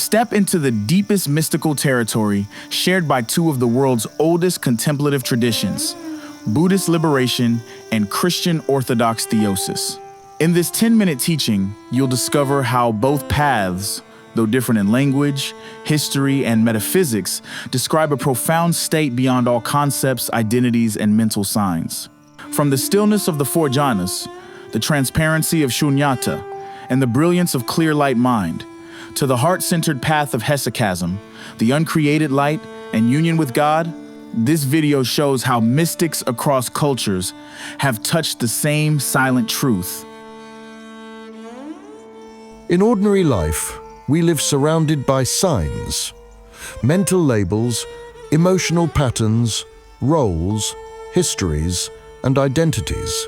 Step into the deepest mystical territory shared by two of the world's oldest contemplative traditions, Buddhist liberation and Christian Orthodox Theosis. In this 10-minute teaching, you'll discover how both paths, though different in language, history, and metaphysics, describe a profound state beyond all concepts, identities, and mental signs. From the stillness of the four jhānas, the transparency of śūnyatā, and the brilliance of clear light mind, to the heart-centered path of hesychasm, the uncreated light, and union with God, this video shows how mystics across cultures have touched the same silent truth. In ordinary life, we live surrounded by signs, mental labels, emotional patterns, roles, histories, and identities.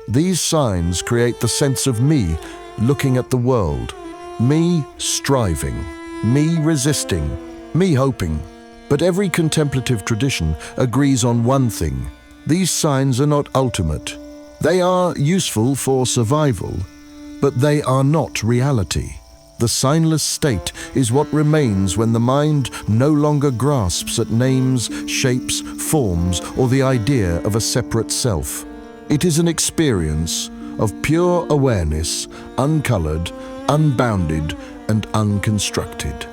These signs create the sense of me looking at the world, me striving, me resisting, me hoping. But every contemplative tradition agrees on one thing: these signs are not ultimate. They are useful for survival, but they are not reality. The signless state is what remains when the mind no longer grasps at names, shapes, forms, or the idea of a separate self. It is an experience of pure awareness, uncolored, unbounded, and unconstructed.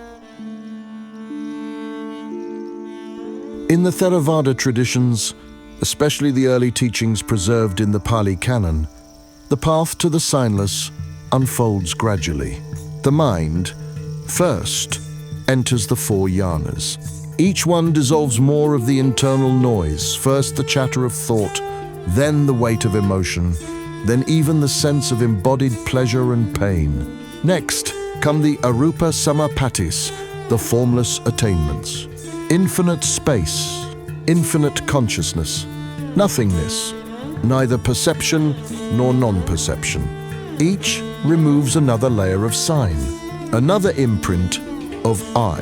In the Theravada traditions, especially the early teachings preserved in the Pali Canon, the path to the signless unfolds gradually. The mind, first, enters the four jhānas. Each one dissolves more of the internal noise, first the chatter of thought, then the weight of emotion, then even the sense of embodied pleasure and pain. Next come the arupa samapattis, the formless attainments. Infinite space, infinite consciousness, nothingness, neither perception nor non-perception. Each removes another layer of sign, another imprint of I,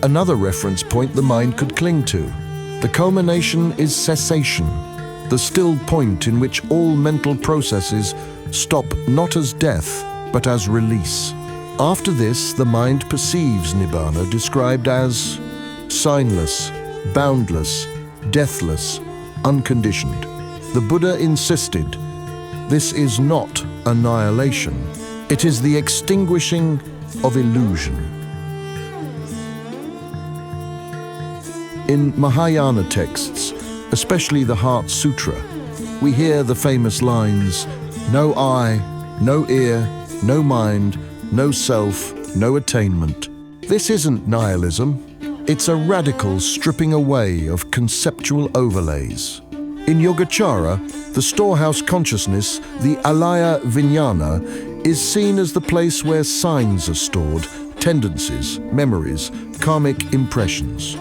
another reference point the mind could cling to. The culmination is cessation, the still point in which all mental processes stop not as death, but as release. After this, the mind perceives Nibbana, described as signless, boundless, deathless, unconditioned. The Buddha insisted, this is not annihilation. It is the extinguishing of illusion. In Mahayana texts, especially the Heart Sutra, we hear the famous lines, no eye, no ear, no mind, no self, no attainment. This isn't nihilism. It's a radical stripping away of conceptual overlays. In Yogacara, the storehouse consciousness, the alaya vijnana, is seen as the place where signs are stored, tendencies, memories, karmic impressions.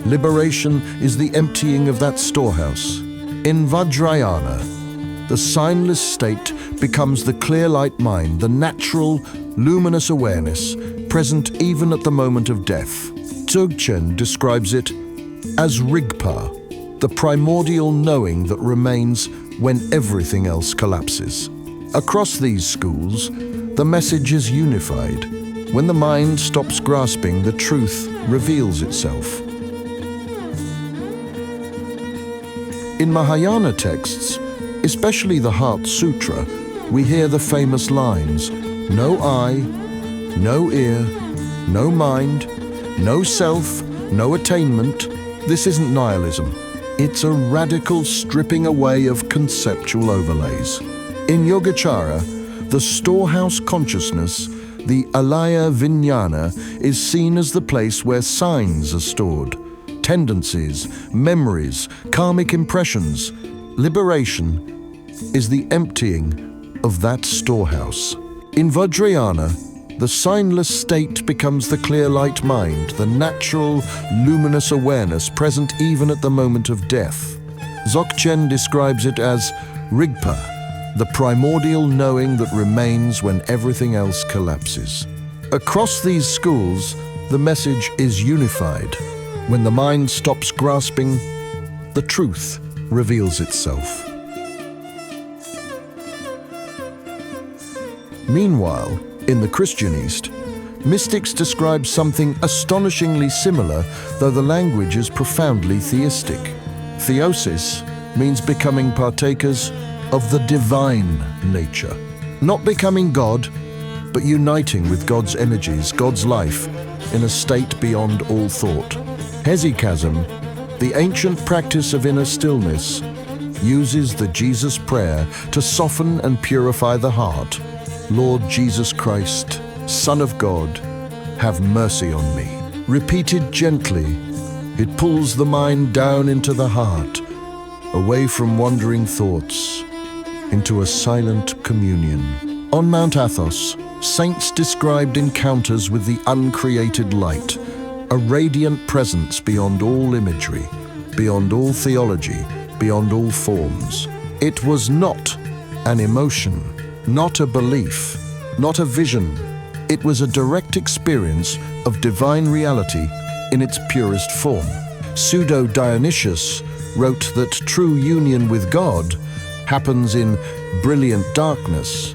Liberation is the emptying of that storehouse. In Vajrayana, the signless state becomes the clear light mind, the natural, luminous awareness, present even at the moment of death. Dzogchen describes it as Rigpa, the primordial knowing that remains when everything else collapses. Across these schools, the message is unified. When the mind stops grasping, the truth reveals itself. In Mahayana texts, especially the Heart Sutra, we hear the famous lines, no eye, no ear, no mind, no self, no attainment. This isn't nihilism. It's a radical stripping away of conceptual overlays. In Yogacara, the storehouse consciousness, the alaya vijnana, is seen as the place where signs are stored, tendencies, memories, karmic impressions. Liberation is the emptying of that storehouse. In Vajrayana, the signless state becomes the clear light mind, the natural, luminous awareness present even at the moment of death. Dzogchen describes it as Rigpa, the primordial knowing that remains when everything else collapses. Across these schools, the message is unified. When the mind stops grasping, the truth reveals itself. Meanwhile, in the Christian East, Mystics describe something astonishingly similar, though the language is profoundly theistic. Theosis means becoming partakers of the divine nature. Not becoming God, but uniting with God's energies, God's life, in a state beyond all thought. Hesychasm, the ancient practice of inner stillness, uses the Jesus prayer to soften and purify the heart. Lord Jesus Christ, Son of God, have mercy on me. Repeated gently, it pulls the mind down into the heart, away from wandering thoughts, into a silent communion. On Mount Athos, saints described encounters with the uncreated light, a radiant presence beyond all imagery, beyond all theology, beyond all forms. It was not an emotion, not a belief, not a vision. It was a direct experience of divine reality in its purest form. Pseudo-Dionysius wrote that true union with God happens in brilliant darkness,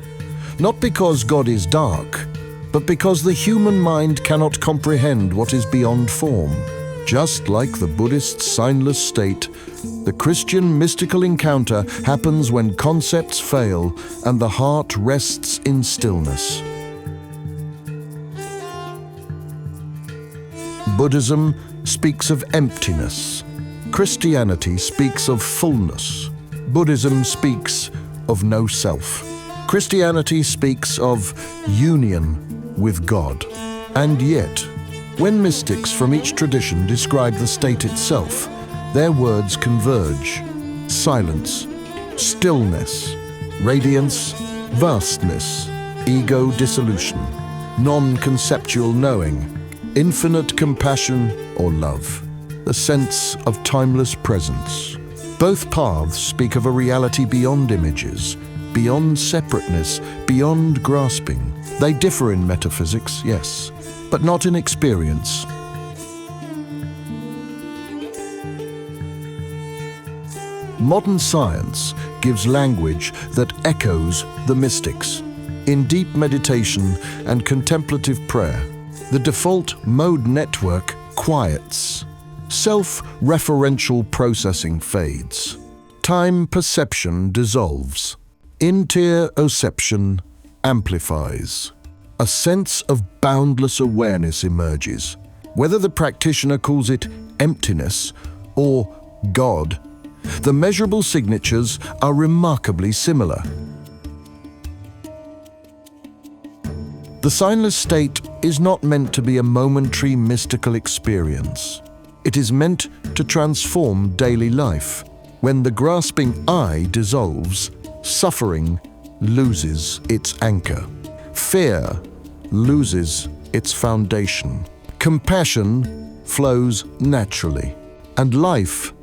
not because God is dark, but because the human mind cannot comprehend what is beyond form. Just like the Buddhist signless state, the Christian mystical encounter happens when concepts fail and the heart rests in stillness. Buddhism speaks of emptiness. Christianity speaks of fullness. Buddhism speaks of no self. Christianity speaks of union with God. And yet, when mystics from each tradition describe the state itself, their words converge. Silence, stillness, radiance, vastness, ego dissolution, non-conceptual knowing, infinite compassion or love, the sense of timeless presence. Both paths speak of a reality beyond images, beyond separateness, beyond grasping. They differ in metaphysics, yes, but not in experience. Modern science gives language that echoes the mystics. In deep meditation and contemplative prayer, the default mode network quiets. Self-referential processing fades. Time perception dissolves. Interoception amplifies. A sense of boundless awareness emerges. Whether the practitioner calls it emptiness or God, the measurable signatures are remarkably similar. The signless state is not meant to be a momentary mystical experience. It is meant to transform daily life. When the grasping I dissolves, suffering loses its anchor. Fear loses its foundation. Compassion flows naturally, and life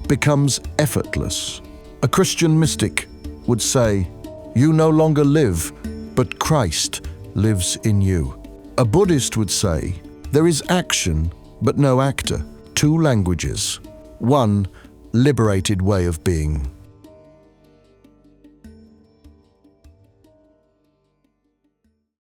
becomes effortless. A Christian mystic would say, "You no longer live, but Christ lives in you." A Buddhist would say, "There is action, but no actor." Two languages, one liberated way of being.